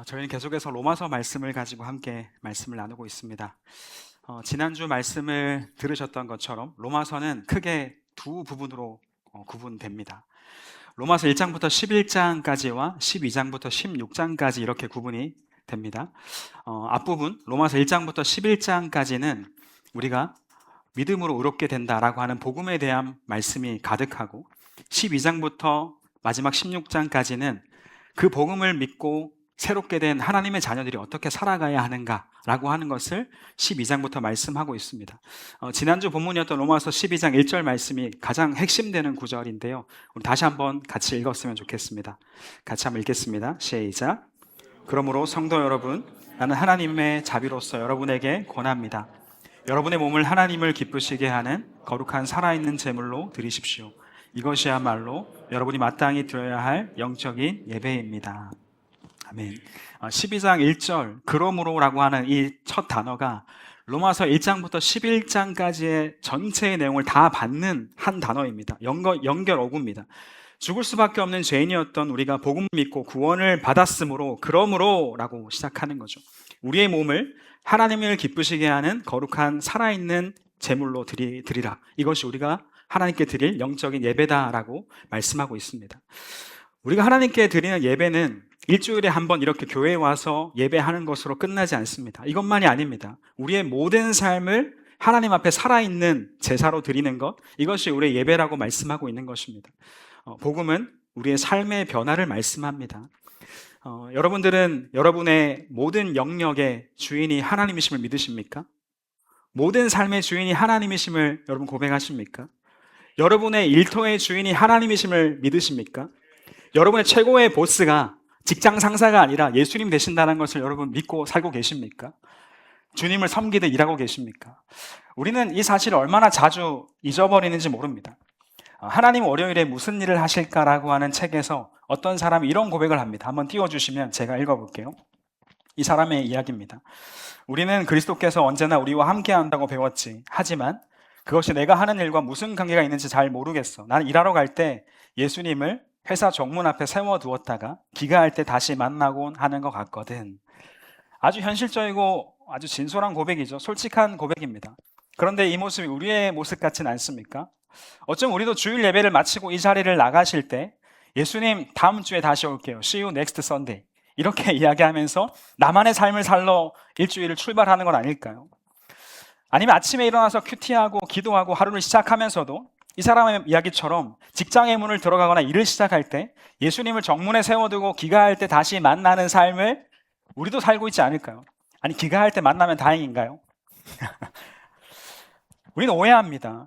저희는 계속해서 로마서 말씀을 가지고 함께 말씀을 나누고 있습니다. 지난주 말씀을 들으셨던 것처럼 로마서는 크게 두 부분으로 구분됩니다. 로마서 1장부터 11장까지와 12장부터 16장까지 이렇게 구분이 됩니다. 앞부분 로마서 1장부터 11장까지는 우리가 믿음으로 의롭게 된다라고 하는 복음에 대한 말씀이 가득하고, 12장부터 마지막 16장까지는 그 복음을 믿고 새롭게 된 하나님의 자녀들이 어떻게 살아가야 하는가라고 하는 것을 12장부터 말씀하고 있습니다. 지난주 본문이었던 로마서 12장 1절 말씀이 가장 핵심되는 구절인데요. 우리 다시 한번 같이 읽었으면 좋겠습니다. 같이 한번 읽겠습니다. 시작. 그러므로 성도 여러분, 나는 하나님의 자비로서 여러분에게 권합니다. 여러분의 몸을 하나님을 기쁘시게 하는 거룩한 살아있는 제물로 드리십시오. 이것이야말로 여러분이 마땅히 드려야 할 영적인 예배입니다. 아멘. 12장 1절 그러므로라고 하는 이 첫 단어가 로마서 1장부터 11장까지의 전체의 내용을 다 받는 한 단어입니다. 연결 어구입니다. 죽을 수밖에 없는 죄인이었던 우리가 복음 믿고 구원을 받았으므로 그러므로라고 시작하는 거죠. 우리의 몸을 하나님을 기쁘시게 하는 거룩한 살아있는 제물로 드리라. 이것이 우리가 하나님께 드릴 영적인 예배다라고 말씀하고 있습니다. 우리가 하나님께 드리는 예배는 일주일에 한 번 이렇게 교회에 와서 예배하는 것으로 끝나지 않습니다. 이것만이 아닙니다. 우리의 모든 삶을 하나님 앞에 살아있는 제사로 드리는 것, 이것이 우리의 예배라고 말씀하고 있는 것입니다. 복음은 우리의 삶의 변화를 말씀합니다. 여러분들은 여러분의 모든 영역의 주인이 하나님이심을 믿으십니까? 모든 삶의 주인이 하나님이심을 여러분 고백하십니까? 여러분의 일터의 주인이 하나님이심을 믿으십니까? 여러분의 최고의 보스가 직장 상사가 아니라 예수님 되신다는 것을 여러분 믿고 살고 계십니까? 주님을 섬기듯 일하고 계십니까? 우리는 이 사실을 얼마나 자주 잊어버리는지 모릅니다. 하나님 월요일에 무슨 일을 하실까라고 하는 책에서 어떤 사람이 이런 고백을 합니다. 한번 띄워주시면 제가 읽어볼게요. 이 사람의 이야기입니다. 우리는 그리스도께서 언제나 우리와 함께 한다고 배웠지. 하지만 그것이 내가 하는 일과 무슨 관계가 있는지 잘 모르겠어. 나는 일하러 갈 때 예수님을 회사 정문 앞에 세워두었다가 귀가할 때 다시 만나곤 하는 것 같거든. 아주 현실적이고 아주 진솔한 고백이죠. 솔직한 고백입니다. 그런데 이 모습이 우리의 모습 같지는 않습니까? 어쩜 우리도 주일 예배를 마치고 이 자리를 나가실 때 예수님 다음 주에 다시 올게요. See you next Sunday. 이렇게 이야기하면서 나만의 삶을 살러 일주일을 출발하는 건 아닐까요? 아니면 아침에 일어나서 큐티하고 기도하고 하루를 시작하면서도 이 사람의 이야기처럼 직장의 문을 들어가거나 일을 시작할 때 예수님을 정문에 세워두고 귀가할 때 다시 만나는 삶을 우리도 살고 있지 않을까요? 아니, 귀가할 때 만나면 다행인가요? 우리는 오해합니다.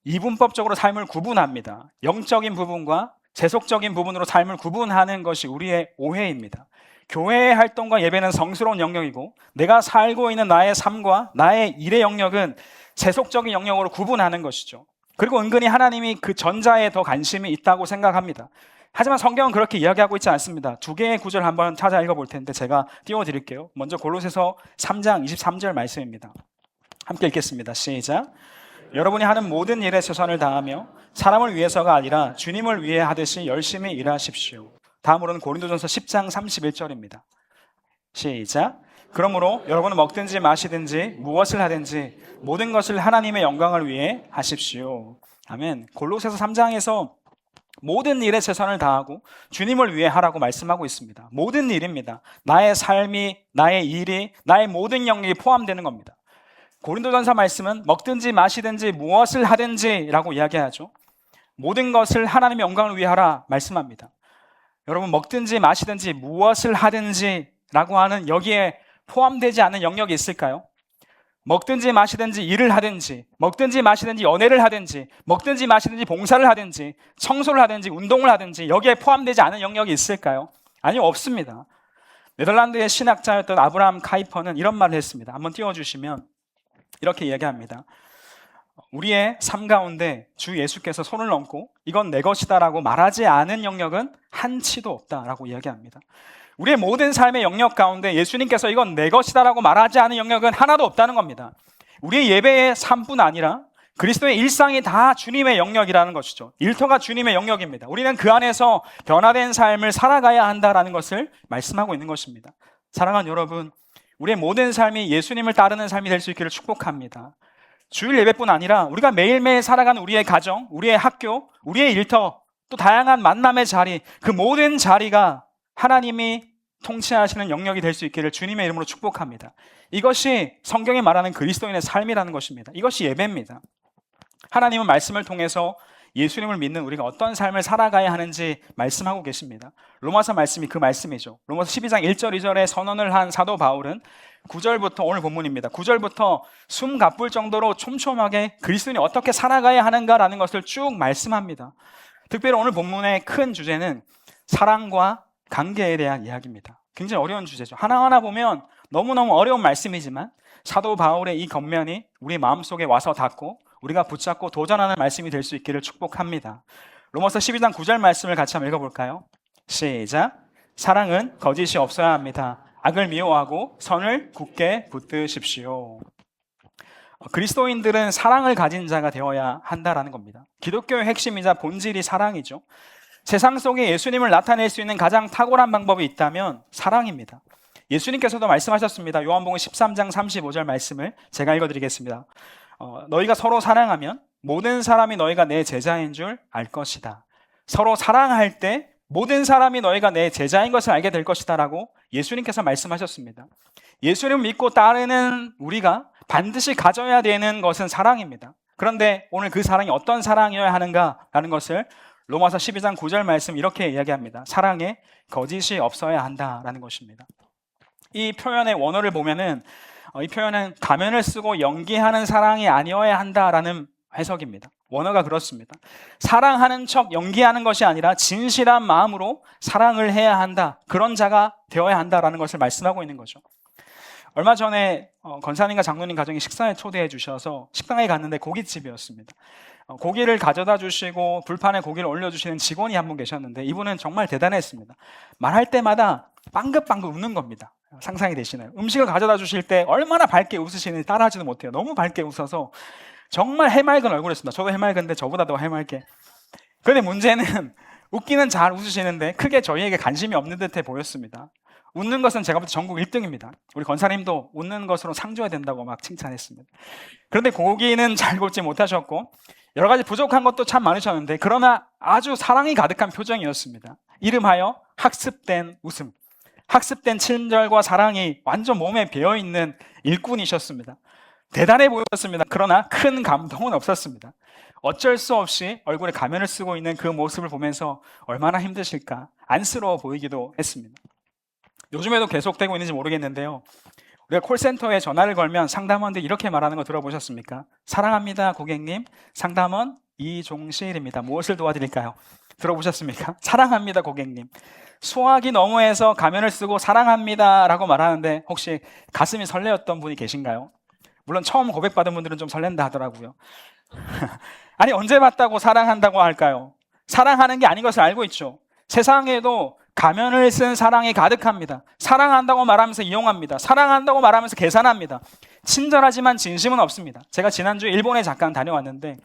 이분법적으로 삶을 구분합니다. 영적인 부분과 세속적인 부분으로 삶을 구분하는 것이 우리의 오해입니다. 교회의 활동과 예배는 성스러운 영역이고 내가 살고 있는 나의 삶과 나의 일의 영역은 세속적인 영역으로 구분하는 것이죠. 그리고 은근히 하나님이 그 전자에 더 관심이 있다고 생각합니다. 하지만 성경은 그렇게 이야기하고 있지 않습니다. 두 개의 구절 한번 찾아 읽어볼 텐데 제가 띄워드릴게요. 먼저 골로새서 3장 23절 말씀입니다. 함께 읽겠습니다. 시작. 여러분이 하는 모든 일에 최선을 다하며 사람을 위해서가 아니라 주님을 위해 하듯이 열심히 일하십시오. 다음으로는 고린도전서 10장 31절입니다. 시작. 그러므로 여러분은 먹든지 마시든지 무엇을 하든지 모든 것을 하나님의 영광을 위해 하십시오. 아멘. 골로새서 3장에서 모든 일에 최선을 다하고 주님을 위해 하라고 말씀하고 있습니다. 모든 일입니다. 나의 삶이, 나의 일이, 나의 모든 영역이 포함되는 겁니다. 고린도전서 말씀은 먹든지 마시든지 무엇을 하든지 라고 이야기하죠. 모든 것을 하나님의 영광을 위해 하라 말씀합니다. 여러분, 먹든지 마시든지 무엇을 하든지 라고 하는 여기에 포함되지 않은 영역이 있을까요? 먹든지 마시든지 일을 하든지 먹든지 마시든지 연애를 하든지 먹든지 마시든지 봉사를 하든지 청소를 하든지 운동을 하든지 여기에 포함되지 않은 영역이 있을까요? 아니요, 없습니다. 네덜란드의 신학자였던 아브라함 카이퍼는 이런 말을 했습니다. 한번 띄워주시면 이렇게 이야기합니다. 우리의 삶 가운데 주 예수께서 손을 얹고 이건 내 것이다라고 말하지 않은 영역은 한치도 없다라고 이야기합니다. 우리의 모든 삶의 영역 가운데 예수님께서 이건 내 것이다라고 말하지 않은 영역은 하나도 없다는 겁니다. 우리의 예배의 삶뿐 아니라 그리스도의 일상이 다 주님의 영역이라는 것이죠. 일터가 주님의 영역입니다. 우리는 그 안에서 변화된 삶을 살아가야 한다라는 것을 말씀하고 있는 것입니다. 사랑하는 여러분, 우리의 모든 삶이 예수님을 따르는 삶이 될 수 있기를 축복합니다. 주일 예배뿐 아니라 우리가 매일매일 살아가는 우리의 가정, 우리의 학교, 우리의 일터, 또 다양한 만남의 자리, 그 모든 자리가 하나님이 통치하시는 영역이 될 수 있기를 주님의 이름으로 축복합니다. 이것이 성경이 말하는 그리스도인의 삶이라는 것입니다. 이것이 예배입니다. 하나님은 말씀을 통해서 예수님을 믿는 우리가 어떤 삶을 살아가야 하는지 말씀하고 계십니다. 로마서 말씀이 그 말씀이죠. 로마서 12장 1절 2절에 선언을 한 사도 바울은 9절부터, 오늘 본문입니다. 9절부터 숨 가쁠 정도로 촘촘하게 그리스도인이 어떻게 살아가야 하는가라는 것을 쭉 말씀합니다. 특별히 오늘 본문의 큰 주제는 사랑과 관계에 대한 이야기입니다. 굉장히 어려운 주제죠. 하나하나 보면 너무너무 어려운 말씀이지만 사도 바울의 이 겉면이 우리 마음속에 와서 닿고 우리가 붙잡고 도전하는 말씀이 될 수 있기를 축복합니다. 로마서 12장 9절 말씀을 같이 한번 읽어볼까요? 시작. 사랑은 거짓이 없어야 합니다. 악을 미워하고 선을 굳게 붙드십시오. 그리스도인들은 사랑을 가진 자가 되어야 한다라는 겁니다. 기독교의 핵심이자 본질이 사랑이죠. 세상 속에 예수님을 나타낼 수 있는 가장 탁월한 방법이 있다면 사랑입니다. 예수님께서도 말씀하셨습니다. 요한복음 13장 35절 말씀을 제가 읽어드리겠습니다. 너희가 서로 사랑하면 모든 사람이 너희가 내 제자인 줄 알 것이다. 서로 사랑할 때 모든 사람이 너희가 내 제자인 것을 알게 될 것이다 라고 예수님께서 말씀하셨습니다. 예수님을 믿고 따르는 우리가 반드시 가져야 되는 것은 사랑입니다. 그런데 오늘 그 사랑이 어떤 사랑이어야 하는가라는 것을 로마서 12장 9절 말씀 이렇게 이야기합니다. 사랑에 거짓이 없어야 한다라는 것입니다. 이 표현의 원어를 보면은 이 표현은 가면을 쓰고 연기하는 사랑이 아니어야 한다라는 해석입니다. 원어가 그렇습니다. 사랑하는 척 연기하는 것이 아니라 진실한 마음으로 사랑을 해야 한다. 그런 자가 되어야 한다라는 것을 말씀하고 있는 거죠. 얼마 전에 권사님과 장로님 가정이 식사에 초대해 주셔서 식당에 갔는데 고깃집이었습니다. 고기를 가져다 주시고 불판에 고기를 올려주시는 직원이 한 분 계셨는데 이분은 정말 대단했습니다. 말할 때마다 빵긋빵긋 웃는 겁니다. 상상이 되시나요? 음식을 가져다 주실 때 얼마나 밝게 웃으시는지 따라하지도 못해요. 너무 밝게 웃어서 정말 해맑은 얼굴이었습니다. 저도 해맑은데 저보다 더 해맑게. 그런데 문제는 웃기는 잘 웃으시는데 크게 저희에게 관심이 없는 듯해 보였습니다. 웃는 것은 제가 볼 때 전국 1등입니다. 우리 권사님도 웃는 것으로 상 줘야 된다고 막 칭찬했습니다. 그런데 고기는 잘 굽지 못하셨고 여러 가지 부족한 것도 참 많으셨는데 그러나 아주 사랑이 가득한 표정이었습니다. 이름하여 학습된 웃음. 학습된 친절과 사랑이 완전 몸에 배어있는 일꾼이셨습니다. 대단해 보였습니다. 그러나 큰 감동은 없었습니다. 어쩔 수 없이 얼굴에 가면을 쓰고 있는 그 모습을 보면서 얼마나 힘드실까 안쓰러워 보이기도 했습니다. 요즘에도 계속되고 있는지 모르겠는데요. 우리가 콜센터에 전화를 걸면 상담원들이 이렇게 말하는 거 들어보셨습니까? 사랑합니다 고객님, 상담원 이종실입니다. 무엇을 도와드릴까요? 들어보셨습니까? 사랑합니다 고객님. 소화기 너머에서 가면을 쓰고 사랑합니다 라고 말하는데 혹시 가슴이 설레었던 분이 계신가요? 물론 처음 고백받은 분들은 좀 설렌다 하더라고요. 아니 언제 봤다고 사랑한다고 할까요? 사랑하는 게 아닌 것을 알고 있죠. 세상에도 가면을 쓴 사랑이 가득합니다. 사랑한다고 말하면서 이용합니다. 사랑한다고 말하면서 계산합니다. 친절하지만 진심은 없습니다. 제가 지난주에 일본에 잠깐 다녀왔는데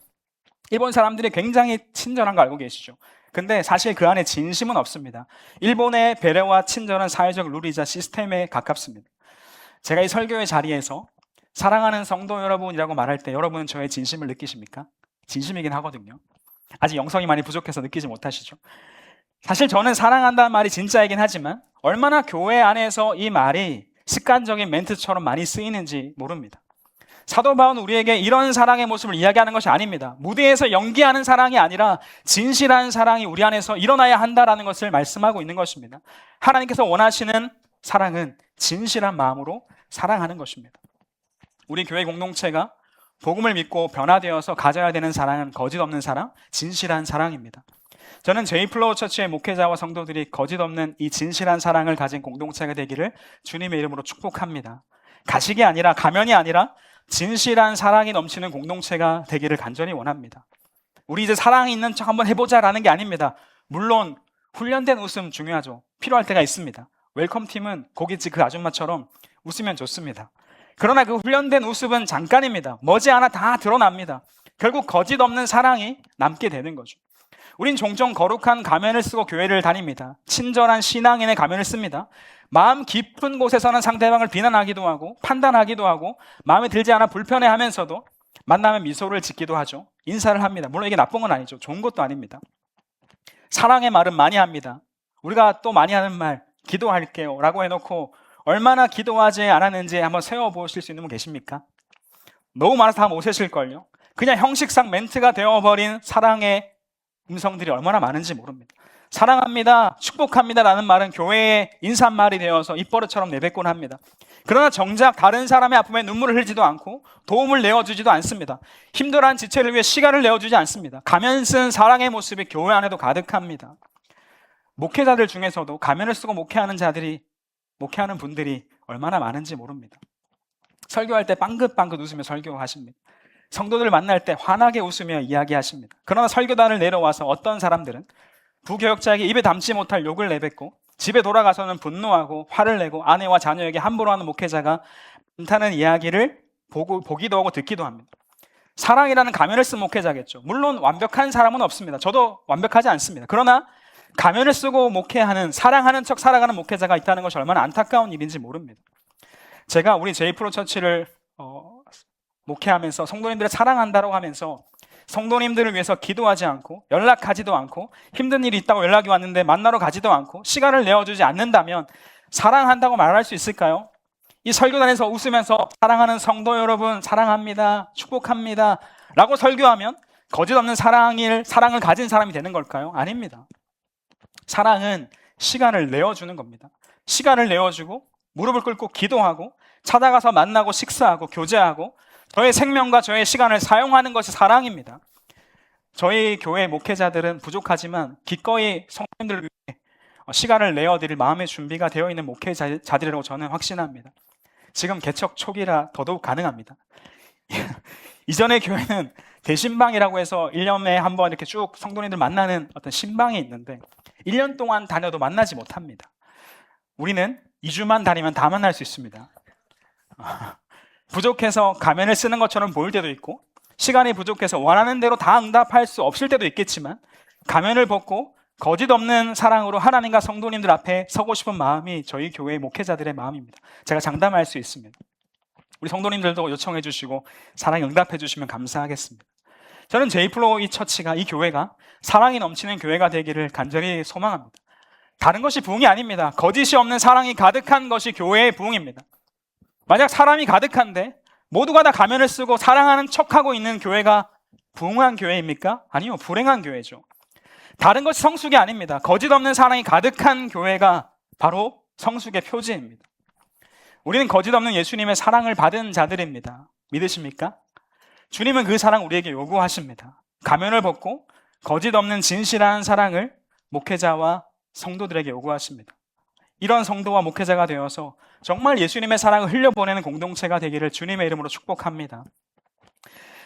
일본 사람들이 굉장히 친절한 거 알고 계시죠? 근데 사실 그 안에 진심은 없습니다. 일본의 배려와 친절은 사회적 룰이자 시스템에 가깝습니다. 제가 이 설교의 자리에서 사랑하는 성도 여러분이라고 말할 때 여러분은 저의 진심을 느끼십니까? 진심이긴 하거든요. 아직 영성이 많이 부족해서 느끼지 못하시죠? 사실 저는 사랑한다는 말이 진짜이긴 하지만 얼마나 교회 안에서 이 말이 습관적인 멘트처럼 많이 쓰이는지 모릅니다. 사도 바울은 우리에게 이런 사랑의 모습을 이야기하는 것이 아닙니다. 무대에서 연기하는 사랑이 아니라 진실한 사랑이 우리 안에서 일어나야 한다는 것을 말씀하고 있는 것입니다. 하나님께서 원하시는 사랑은 진실한 마음으로 사랑하는 것입니다. 우리 교회 공동체가 복음을 믿고 변화되어서 가져야 되는 사랑은 거짓 없는 사랑, 진실한 사랑입니다. 저는 제이플로우 처치의 목회자와 성도들이 거짓 없는 이 진실한 사랑을 가진 공동체가 되기를 주님의 이름으로 축복합니다. 가식이 아니라 가면이 아니라 진실한 사랑이 넘치는 공동체가 되기를 간절히 원합니다. 우리 이제 사랑이 있는 척 한번 해보자라는 게 아닙니다. 물론 훈련된 웃음 중요하죠. 필요할 때가 있습니다. 웰컴팀은 고깃집 그 아줌마처럼 웃으면 좋습니다. 그러나 그 훈련된 웃음은 잠깐입니다. 머지않아 다 드러납니다. 결국 거짓 없는 사랑이 남게 되는 거죠. 우린 종종 거룩한 가면을 쓰고 교회를 다닙니다. 친절한 신앙인의 가면을 씁니다. 마음 깊은 곳에서는 상대방을 비난하기도 하고 판단하기도 하고 마음에 들지 않아 불편해하면서도 만나면 미소를 짓기도 하죠. 인사를 합니다. 물론 이게 나쁜 건 아니죠. 좋은 것도 아닙니다. 사랑의 말은 많이 합니다. 우리가 또 많이 하는 말, 기도할게요 라고 해놓고 얼마나 기도하지 않았는지 한번 세워보실 수 있는 분 계십니까? 너무 많아서 다 못 세실걸요. 그냥 형식상 멘트가 되어버린 사랑의 음성들이 얼마나 많은지 모릅니다. 사랑합니다, 축복합니다 라는 말은 교회의 인사말이 되어서 입버릇처럼 내뱉곤 합니다. 그러나 정작 다른 사람의 아픔에 눈물을 흘리지도 않고 도움을 내어주지도 않습니다. 힘들어한 지체를 위해 시간을 내어주지 않습니다. 가면 쓴 사랑의 모습이 교회 안에도 가득합니다. 목회자들 중에서도 가면을 쓰고 목회하는 분들이 얼마나 많은지 모릅니다. 설교할 때 빵긋빵긋 웃으며 설교하십니다. 성도들 만날 때 환하게 웃으며 이야기하십니다. 그러나 설교단을 내려와서 어떤 사람들은 부교역자에게 입에 담지 못할 욕을 내뱉고 집에 돌아가서는 분노하고 화를 내고 아내와 자녀에게 함부로 하는 목회자가 많다는 이야기를 보기도 하고 듣기도 합니다. 사랑이라는 가면을 쓴 목회자겠죠. 물론 완벽한 사람은 없습니다. 저도 완벽하지 않습니다. 그러나 가면을 쓰고 목회하는, 사랑하는 척 살아가는 목회자가 있다는 것이 얼마나 안타까운 일인지 모릅니다. 제가 우리 제이프로 처치를 목회하면서 성도님들을 사랑한다고 하면서 성도님들을 위해서 기도하지 않고 연락하지도 않고 힘든 일이 있다고 연락이 왔는데 만나러 가지도 않고 시간을 내어주지 않는다면 사랑한다고 말할 수 있을까요? 이 설교단에서 웃으면서 사랑하는 성도 여러분 사랑합니다, 축복합니다 라고 설교하면 거짓 없는 사랑을 가진 사람이 되는 걸까요? 아닙니다. 사랑은 시간을 내어주는 겁니다. 시간을 내어주고 무릎을 꿇고 기도하고 찾아가서 만나고 식사하고 교제하고 저의 생명과 저의 시간을 사용하는 것이 사랑입니다. 저희 교회 목회자들은 부족하지만 기꺼이 성도님들을 위해 시간을 내어드릴 마음의 준비가 되어 있는 목회자들이라고 저는 확신합니다. 지금 개척 초기라 더더욱 가능합니다. 이전의 교회는 대신방이라고 해서 1년에 한 번 이렇게 쭉 성도님들 만나는 어떤 신방이 있는데 1년 동안 다녀도 만나지 못합니다. 우리는 2주만 다니면 다 만날 수 있습니다. 부족해서 가면을 쓰는 것처럼 보일 때도 있고 시간이 부족해서 원하는 대로 다 응답할 수 없을 때도 있겠지만 가면을 벗고 거짓 없는 사랑으로 하나님과 성도님들 앞에 서고 싶은 마음이 저희 교회 목회자들의 마음입니다. 제가 장담할 수 있습니다. 우리 성도님들도 요청해 주시고 사랑 응답해 주시면 감사하겠습니다. 저는 제이플로우 이 처치가, 이 교회가 사랑이 넘치는 교회가 되기를 간절히 소망합니다. 다른 것이 부흥이 아닙니다. 거짓이 없는 사랑이 가득한 것이 교회의 부흥입니다. 만약 사람이 가득한데 모두가 다 가면을 쓰고 사랑하는 척하고 있는 교회가 부흥한 교회입니까? 아니요, 불행한 교회죠. 다른 것이 성숙이 아닙니다. 거짓 없는 사랑이 가득한 교회가 바로 성숙의 표지입니다. 우리는 거짓 없는 예수님의 사랑을 받은 자들입니다. 믿으십니까? 주님은 그 사랑 우리에게 요구하십니다. 가면을 벗고 거짓 없는 진실한 사랑을 목회자와 성도들에게 요구하십니다. 이런 성도와 목회자가 되어서 정말 예수님의 사랑을 흘려보내는 공동체가 되기를 주님의 이름으로 축복합니다.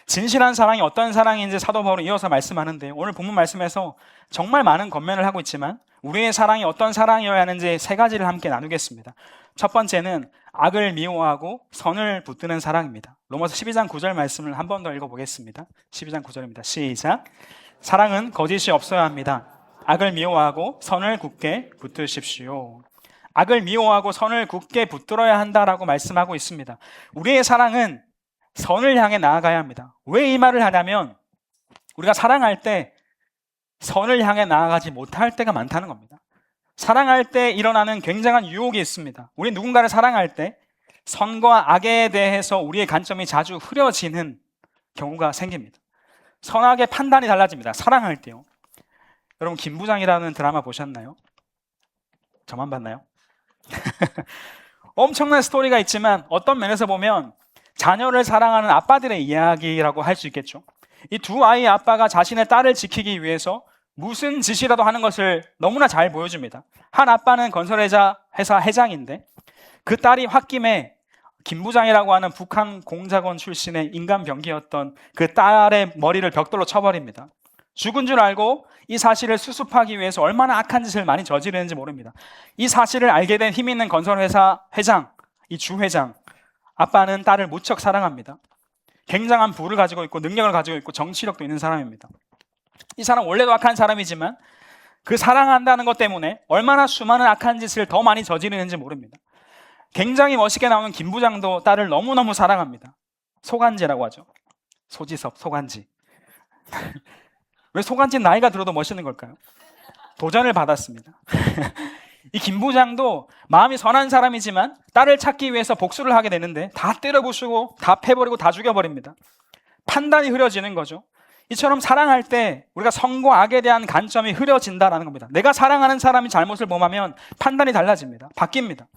진실한 사랑이 어떤 사랑인지 사도 바울은 이어서 말씀하는데 오늘 본문 말씀에서 정말 많은 권면을 하고 있지만 우리의 사랑이 어떤 사랑이어야 하는지 세 가지를 함께 나누겠습니다. 첫 번째는 악을 미워하고 선을 붙드는 사랑입니다. 로마서 12장 9절 말씀을 한 번 더 읽어보겠습니다. 12장 9절입니다. 시작. 사랑은 거짓이 없어야 합니다. 악을 미워하고 선을 굳게 붙드십시오. 악을 미워하고 선을 굳게 붙들어야 한다라고 말씀하고 있습니다. 우리의 사랑은 선을 향해 나아가야 합니다. 왜 이 말을 하냐면 우리가 사랑할 때 선을 향해 나아가지 못할 때가 많다는 겁니다. 사랑할 때 일어나는 굉장한 유혹이 있습니다. 우리 누군가를 사랑할 때 선과 악에 대해서 우리의 관점이 자주 흐려지는 경우가 생깁니다. 선악의 판단이 달라집니다. 사랑할 때요. 여러분 김부장이라는 드라마 보셨나요? 저만 봤나요? 엄청난 스토리가 있지만 어떤 면에서 보면 자녀를 사랑하는 아빠들의 이야기라고 할 수 있겠죠. 이 두 아이의 아빠가 자신의 딸을 지키기 위해서 무슨 짓이라도 하는 것을 너무나 잘 보여줍니다. 한 아빠는 건설회사 회장인데 그 딸이 홧김에 김 부장이라고 하는 북한 공작원 출신의 인간병기였던 그 딸의 머리를 벽돌로 쳐버립니다. 죽은 줄 알고 이 사실을 수습하기 위해서 얼마나 악한 짓을 많이 저지르는지 모릅니다. 이 사실을 알게 된 힘 있는 건설회사 회장, 이 주회장, 아빠는 딸을 무척 사랑합니다. 굉장한 부를 가지고 있고 능력을 가지고 있고 정치력도 있는 사람입니다. 이 사람 원래도 악한 사람이지만 그 사랑한다는 것 때문에 얼마나 수많은 악한 짓을 더 많이 저지르는지 모릅니다. 굉장히 멋있게 나오는 김 부장도 딸을 너무너무 사랑합니다. 소간지라고 하죠. 소지섭, 소간지. 왜 소간지 나이가 들어도 멋있는 걸까요? 도전을 받았습니다. 이 김 부장도 마음이 선한 사람이지만 딸을 찾기 위해서 복수를 하게 되는데 다 때려부수고 다 패버리고 다 죽여버립니다. 판단이 흐려지는 거죠. 이처럼 사랑할 때 우리가 선과 악에 대한 관점이 흐려진다는 겁니다. 내가 사랑하는 사람이 잘못을 범하면 판단이 달라집니다. 바뀝니다.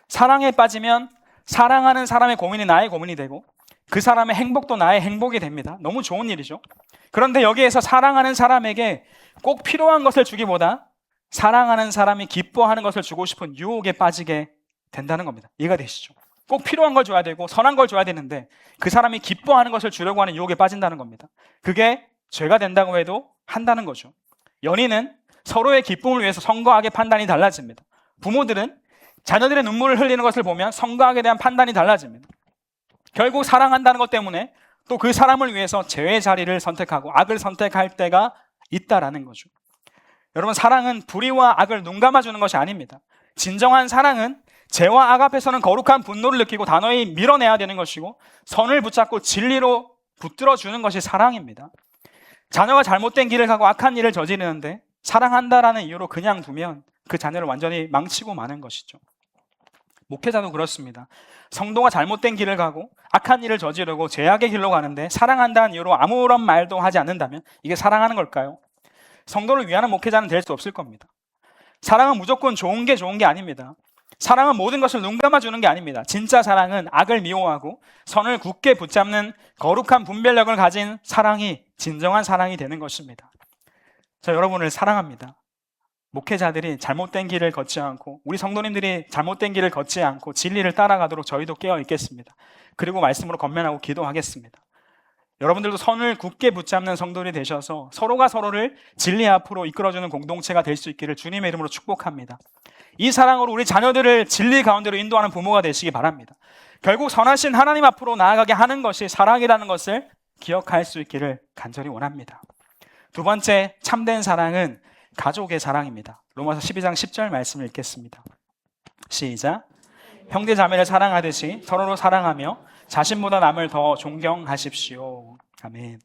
사랑에 빠지면 사랑하는 사람의 고민이 나의 고민이 되고 그 사람의 행복도 나의 행복이 됩니다. 너무 좋은 일이죠. 그런데 여기에서 사랑하는 사람에게 꼭 필요한 것을 주기보다 사랑하는 사람이 기뻐하는 것을 주고 싶은 유혹에 빠지게 된다는 겁니다. 이해가 되시죠? 꼭 필요한 걸 줘야 되고 선한 걸 줘야 되는데 그 사람이 기뻐하는 것을 주려고 하는 유혹에 빠진다는 겁니다. 그게 죄가 된다고 해도 한다는 거죠. 연인은 서로의 기쁨을 위해서 선과 악의 판단이 달라집니다. 부모들은 자녀들의 눈물을 흘리는 것을 보면 선과 악에 대한 판단이 달라집니다. 결국 사랑한다는 것 때문에 또 그 사람을 위해서 죄의 자리를 선택하고 악을 선택할 때가 있다라는 거죠. 여러분, 사랑은 불의와 악을 눈감아주는 것이 아닙니다. 진정한 사랑은 죄와 악 앞에서는 거룩한 분노를 느끼고 단호히 밀어내야 되는 것이고 선을 붙잡고 진리로 붙들어주는 것이 사랑입니다. 자녀가 잘못된 길을 가고 악한 일을 저지르는데 사랑한다라는 이유로 그냥 두면 그 자녀를 완전히 망치고 마는 것이죠. 목회자도 그렇습니다. 성도가 잘못된 길을 가고 악한 일을 저지르고 죄악의 길로 가는데 사랑한다는 이유로 아무런 말도 하지 않는다면 이게 사랑하는 걸까요? 성도를 위하는 목회자는 될 수 없을 겁니다. 사랑은 무조건 좋은 게 아닙니다. 사랑은 모든 것을 눈감아주는 게 아닙니다. 진짜 사랑은 악을 미워하고 선을 굳게 붙잡는 거룩한 분별력을 가진 사랑이 진정한 사랑이 되는 것입니다. 저 여러분을 사랑합니다. 목회자들이 잘못된 길을 걷지 않고 우리 성도님들이 잘못된 길을 걷지 않고 진리를 따라가도록 저희도 깨어 있겠습니다. 그리고 말씀으로 권면하고 기도하겠습니다. 여러분들도 선을 굳게 붙잡는 성도들이 되셔서 서로가 서로를 진리 앞으로 이끌어주는 공동체가 될 수 있기를 주님의 이름으로 축복합니다. 이 사랑으로 우리 자녀들을 진리 가운데로 인도하는 부모가 되시기 바랍니다. 결국 선하신 하나님 앞으로 나아가게 하는 것이 사랑이라는 것을 기억할 수 있기를 간절히 원합니다. 두 번째, 참된 사랑은 가족의 사랑입니다. 로마서 12장 10절 말씀을 읽겠습니다. 시작. 형제 자매를 사랑하듯이 서로로 사랑하며 자신보다 남을 더 존경하십시오. 아멘.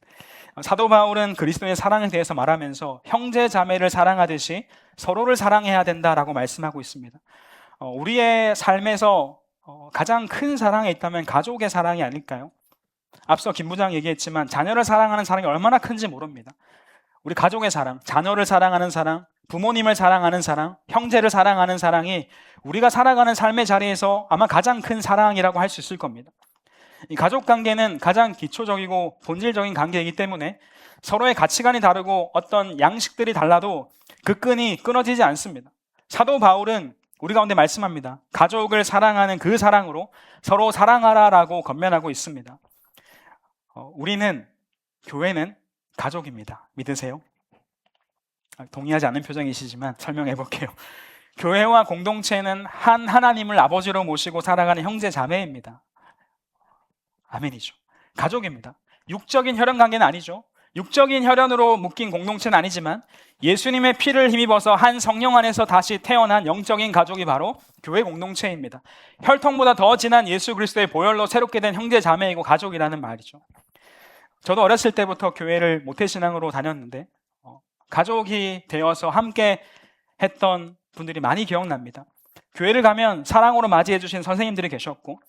사도 바울은 그리스도의 사랑에 대해서 말하면서 형제 자매를 사랑하듯이 서로를 사랑해야 된다라고 말씀하고 있습니다. 우리의 삶에서 가장 큰 사랑이 있다면 가족의 사랑이 아닐까요? 앞서 김 부장 얘기했지만 자녀를 사랑하는 사랑이 얼마나 큰지 모릅니다. 우리 가족의 사랑, 자녀를 사랑하는 사랑, 부모님을 사랑하는 사랑, 형제를 사랑하는 사랑이 우리가 살아가는 삶의 자리에서 아마 가장 큰 사랑이라고 할 수 있을 겁니다. 이 가족 관계는 가장 기초적이고 본질적인 관계이기 때문에 서로의 가치관이 다르고 어떤 양식들이 달라도 그 끈이 끊어지지 않습니다. 사도 바울은 우리 가운데 말씀합니다. 가족을 사랑하는 그 사랑으로 서로 사랑하라라고 권면하고 있습니다. 교회는 가족입니다. 믿으세요? 동의하지 않는 표정이시지만 설명해 볼게요. 교회와 공동체는 한 하나님을 아버지로 모시고 살아가는 형제 자매입니다. 아멘이죠. 가족입니다. 육적인 혈연 관계는 아니죠. 육적인 혈연으로 묶인 공동체는 아니지만 예수님의 피를 힘입어서 한 성령 안에서 다시 태어난 영적인 가족이 바로 교회 공동체입니다. 혈통보다 더 진한 예수 그리스도의 보혈로 새롭게 된 형제 자매이고 가족이라는 말이죠. 저도 어렸을 때부터 교회를 모태신앙으로 다녔는데 가족이 되어서 함께 했던 분들이 많이 기억납니다. 교회를 가면 사랑으로 맞이해 주신 선생님들이 계셨고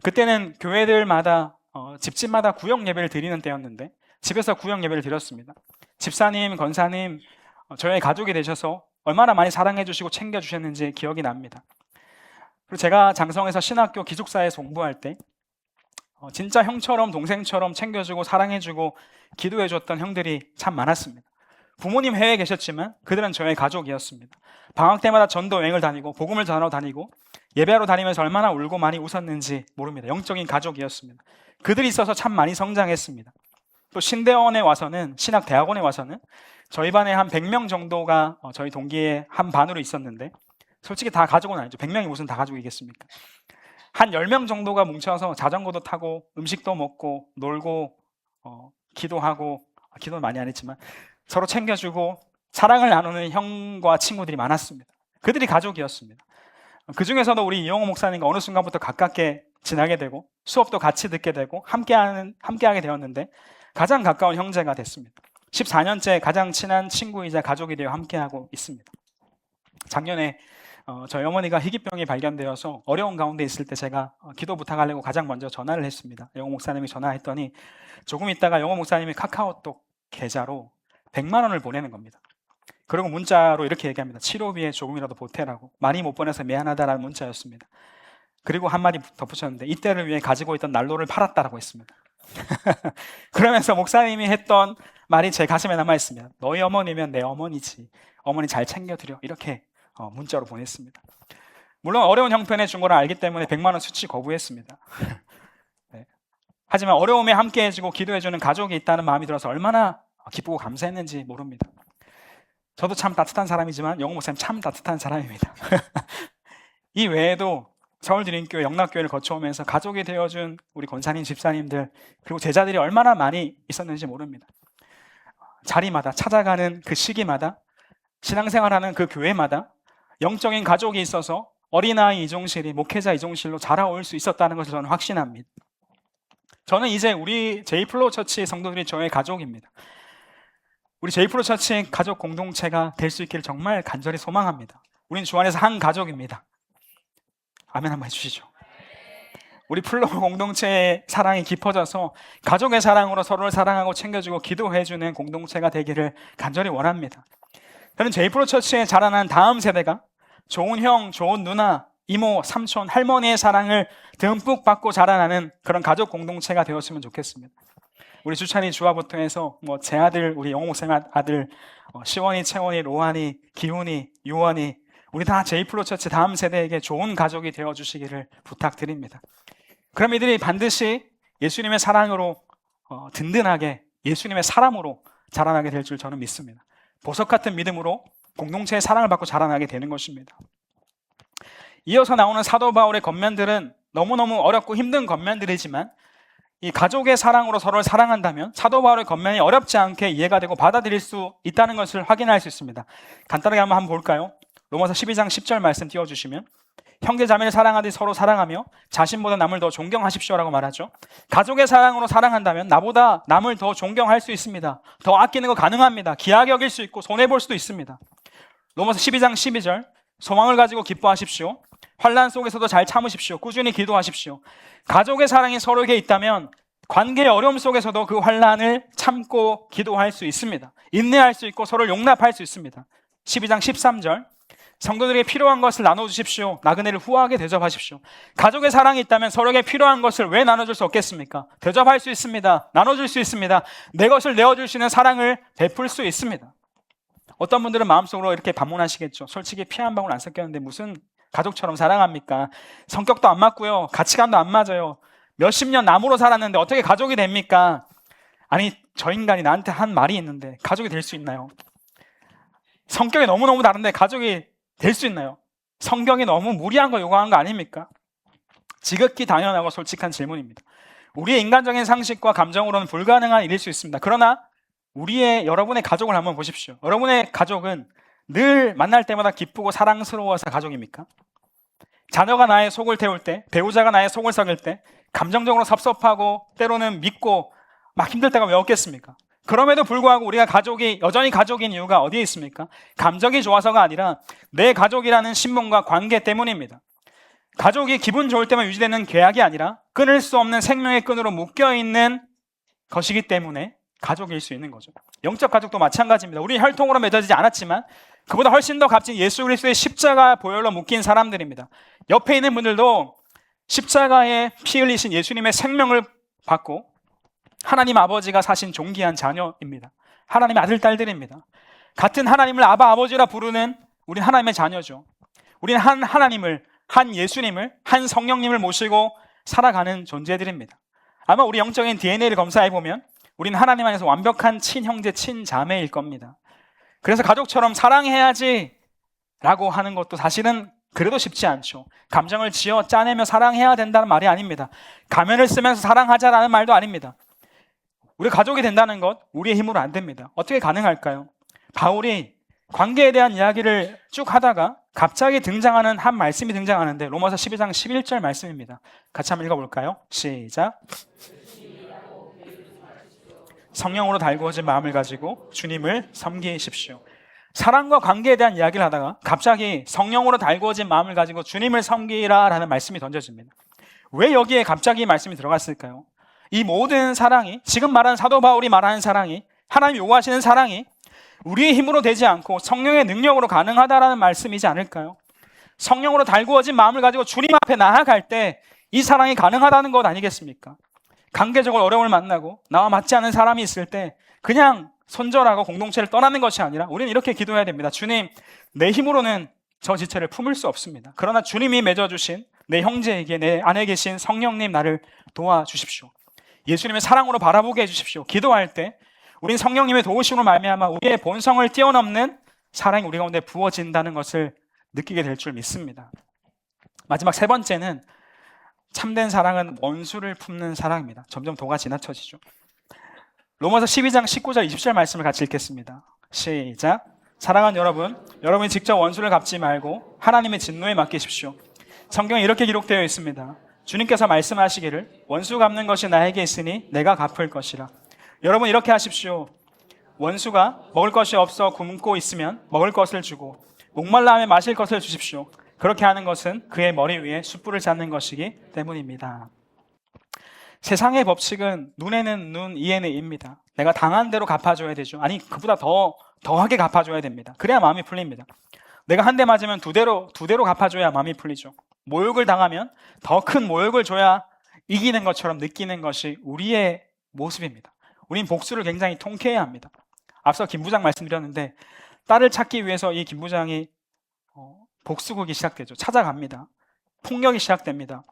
그때는 교회들마다 집집마다 구역 예배를 드리는 때였는데 집에서 구역 예배를 드렸습니다. 집사님, 권사님, 저의 가족이 되셔서 얼마나 많이 사랑해 주시고 챙겨 주셨는지 기억이 납니다. 그리고 제가 장성에서 신학교 기숙사에서 공부할 때 진짜 형처럼 동생처럼 챙겨주고 사랑해주고 기도해줬던 형들이 참 많았습니다. 부모님 해외에 계셨지만 그들은 저의 가족이었습니다. 방학 때마다 전도 여행을 다니고 복음을 전하러 다니고 예배하러 다니면서 얼마나 울고 많이 웃었는지 모릅니다. 영적인 가족이었습니다. 그들이 있어서 참 많이 성장했습니다. 또 신대원에 와서는 신학대학원에 와서는 저희 반에 한 100명 정도가 저희 동기의 한 반으로 있었는데 솔직히 다 가족은 아니죠. 100명이 무슨 다 가족이겠습니까? 한 10명 정도가 뭉쳐서 자전거도 타고 음식도 먹고 놀고 기도하고, 기도는 많이 안 했지만 서로 챙겨주고 사랑을 나누는 형과 친구들이 많았습니다. 그들이 가족이었습니다. 그 중에서도 우리 이영호 목사님과 어느 순간부터 가깝게 지나게 되고 수업도 같이 듣게 되고 함께하게 되었는데 가장 가까운 형제가 됐습니다. 14년째 가장 친한 친구이자 가족이 되어 함께하고 있습니다. 작년에 저희 어머니가 희귀병이 발견되어서 어려운 가운데 있을 때 제가 기도 부탁하려고 가장 먼저 전화를 했습니다. 영호 목사님이 전화했더니 조금 있다가 영호 목사님이 카카오톡 계좌로 100만 원을 보내는 겁니다. 그리고 문자로 이렇게 얘기합니다. 치료비에 조금이라도 보태라고. 많이 못 보내서 미안하다라는 문자였습니다. 그리고 한마디 덧붙였는데 이때를 위해 가지고 있던 난로를 팔았다라고 했습니다. 그러면서 목사님이 했던 말이 제 가슴에 남아있습니다. 너희 어머니면 내 어머니지. 어머니 잘 챙겨드려. 이렇게 문자로 보냈습니다. 물론 어려운 형편의 준 걸 알기 때문에 100만 원 수치 거부했습니다. 네. 하지만 어려움에 함께해주고 기도해주는 가족이 있다는 마음이 들어서 얼마나 기쁘고 감사했는지 모릅니다. 저도 참 따뜻한 사람이지만 영호 목사님 참 따뜻한 사람입니다. 이 외에도 서울드림교회 영락교회를 거쳐오면서 가족이 되어준 우리 권사님 집사님들 그리고 제자들이 얼마나 많이 있었는지 모릅니다. 자리마다 찾아가는 그 시기마다 신앙생활하는 그 교회마다 영적인 가족이 있어서 어린아이 이종실이 목회자 이종실로 자라올 수 있었다는 것을 저는 확신합니다. 저는 이제 우리 제이플로우 처치 성도들이 저의 가족입니다. 우리 제이플로우 처치 가족 공동체가 될 수 있기를 정말 간절히 소망합니다. 우리는 주 안에서 한 가족입니다. 아멘 한번 해주시죠. 우리 플로우 공동체의 사랑이 깊어져서 가족의 사랑으로 서로를 사랑하고 챙겨주고 기도해주는 공동체가 되기를 간절히 원합니다. 저는 제이플로우 처치에 자라난 다음 세대가 좋은 형, 좋은 누나, 이모, 삼촌, 할머니의 사랑을 듬뿍 받고 자라나는 그런 가족 공동체가 되었으면 좋겠습니다. 우리 주찬이 주화부터 해서 제 아들, 우리 영호 목사님 아들 시원이, 채원이, 로한이, 기훈이, 유원이 우리 다 제이플로우 처치 다음 세대에게 좋은 가족이 되어주시기를 부탁드립니다. 그럼 이들이 반드시 예수님의 사랑으로 든든하게 예수님의 사람으로 자라나게 될 줄 저는 믿습니다. 보석 같은 믿음으로 공동체의 사랑을 받고 자라나게 되는 것입니다. 이어서 나오는 사도 바울의 겉면들은 너무너무 어렵고 힘든 겉면들이지만 이 가족의 사랑으로 서로를 사랑한다면 사도 바울의 겉면이 어렵지 않게 이해가 되고 받아들일 수 있다는 것을 확인할 수 있습니다. 간단하게 한번 볼까요? 로마서 12장 10절 말씀 띄워주시면 형제 자매를 사랑하듯 서로 사랑하며 자신보다 남을 더 존경하십시오라고 말하죠. 가족의 사랑으로 사랑한다면 나보다 남을 더 존경할 수 있습니다. 더 아끼는 거 가능합니다. 귀하게 여길 수 있고 손해볼 수도 있습니다. 로마서 12장 12절 소망을 가지고 기뻐하십시오. 환난 속에서도 잘 참으십시오. 꾸준히 기도하십시오. 가족의 사랑이 서로에게 있다면 관계의 어려움 속에서도 그 환난을 참고 기도할 수 있습니다. 인내할 수 있고 서로를 용납할 수 있습니다. 12장 13절 성도들에게 필요한 것을 나눠주십시오. 나그네를 후하게 대접하십시오. 가족의 사랑이 있다면 서로에게 필요한 것을 왜 나눠줄 수 없겠습니까? 대접할 수 있습니다. 나눠줄 수 있습니다. 내 것을 내어줄 수 있는 사랑을 베풀 수 있습니다. 어떤 분들은 마음속으로 이렇게 반문하시겠죠. 솔직히 피 한 방울 안 섞였는데 무슨 가족처럼 사랑합니까? 성격도 안 맞고요. 가치관도 안 맞아요. 몇십 년 남으로 살았는데 어떻게 가족이 됩니까? 아니, 저 인간이 나한테 한 말이 있는데 가족이 될 수 있나요? 성격이 너무너무 다른데 가족이 될 수 있나요? 성경이 너무 무리한 거 요구하는 거 아닙니까? 지극히 당연하고 솔직한 질문입니다. 우리의 인간적인 상식과 감정으로는 불가능한 일일 수 있습니다. 그러나 여러분의 가족을 한번 보십시오. 여러분의 가족은 늘 만날 때마다 기쁘고 사랑스러워서 가족입니까? 자녀가 나의 속을 태울 때, 배우자가 나의 속을 썩일 때 감정적으로 섭섭하고 때로는 믿고 막 힘들 때가 왜 없겠습니까? 그럼에도 불구하고 우리가 여전히 가족인 이유가 어디에 있습니까? 감정이 좋아서가 아니라 내 가족이라는 신분과 관계 때문입니다. 가족이 기분 좋을 때만 유지되는 계약이 아니라 끊을 수 없는 생명의 끈으로 묶여있는 것이기 때문에 가족일 수 있는 거죠. 영적 가족도 마찬가지입니다. 우리 혈통으로 맺어지지 않았지만 그보다 훨씬 더 값진 예수 그리스도의 십자가 보혈로 묶인 사람들입니다. 옆에 있는 분들도 십자가에 피 흘리신 예수님의 생명을 받고 하나님 아버지가 사신 존귀한 자녀입니다. 하나님의 아들, 딸들입니다. 같은 하나님을 아바, 아버지라 부르는 우린 하나님의 자녀죠. 우리는 한 하나님을, 한 예수님을, 한 성령님을 모시고 살아가는 존재들입니다. 아마 우리 영적인 DNA를 검사해보면 우리는 하나님 안에서 완벽한 친형제, 친자매일 겁니다. 그래서 가족처럼 사랑해야지 라고 하는 것도 사실은 그래도 쉽지 않죠. 감정을 지어 짜내며 사랑해야 된다는 말이 아닙니다. 가면을 쓰면서 사랑하자라는 말도 아닙니다. 우리 가족이 된다는 것 우리의 힘으로 안 됩니다. 어떻게 가능할까요? 바울이 관계에 대한 이야기를 쭉 하다가 갑자기 등장하는 한 말씀이 등장하는데 로마서 12장 11절 말씀입니다. 같이 한번 읽어볼까요? 시작. 성령으로 달구어진 마음을 가지고 주님을 섬기십시오. 사랑과 관계에 대한 이야기를 하다가 갑자기 성령으로 달구어진 마음을 가지고 주님을 섬기라 라는 말씀이 던져집니다. 왜 여기에 갑자기 이 말씀이 들어갔을까요? 이 모든 사랑이, 지금 말하는 사도 바울이 말하는 사랑이, 하나님이 요구하시는 사랑이 우리의 힘으로 되지 않고 성령의 능력으로 가능하다라는 말씀이지 않을까요? 성령으로 달구어진 마음을 가지고 주님 앞에 나아갈 때 이 사랑이 가능하다는 것 아니겠습니까? 관계적으로 어려움을 만나고 나와 맞지 않는 사람이 있을 때 그냥 손절하고 공동체를 떠나는 것이 아니라 우리는 이렇게 기도해야 됩니다. 주님, 내 힘으로는 저 지체를 품을 수 없습니다. 그러나 주님이 맺어주신 내 형제에게, 내 안에 계신 성령님 나를 도와주십시오. 예수님의 사랑으로 바라보게 해주십시오. 기도할 때 우린 성령님의 도우심으로 말미암아 우리의 본성을 뛰어넘는 사랑이 우리 가운데 부어진다는 것을 느끼게 될 줄 믿습니다. 마지막 세 번째는 참된 사랑은 원수를 품는 사랑입니다. 점점 도가 지나쳐지죠. 로마서 12장 19절 20절 말씀을 같이 읽겠습니다. 시작. 사랑하는 여러분, 여러분이 직접 원수를 갚지 말고 하나님의 진노에 맡기십시오. 성경에 이렇게 기록되어 있습니다. 주님께서 말씀하시기를 원수 갚는 것이 나에게 있으니 내가 갚을 것이라. 여러분 이렇게 하십시오. 원수가 먹을 것이 없어 굶고 있으면 먹을 것을 주고 목말라 하면 마실 것을 주십시오. 그렇게 하는 것은 그의 머리 위에 숯불을 쌓는 것이기 때문입니다. 세상의 법칙은 눈에는 눈, 이에는 이입니다. 내가 당한 대로 갚아줘야 되죠. 아니 그보다 더하게 갚아줘야 됩니다. 그래야 마음이 풀립니다. 내가 한 대 맞으면 두 대로 갚아줘야 마음이 풀리죠. 모욕을 당하면 더 큰 모욕을 줘야 이기는 것처럼 느끼는 것이 우리의 모습입니다. 우린 복수를 굉장히 통쾌해야 합니다. 앞서 김 부장 말씀드렸는데 딸을 찾기 위해서 이 김 부장이 복수극이 시작되죠. 찾아갑니다. 폭력이 시작됩니다.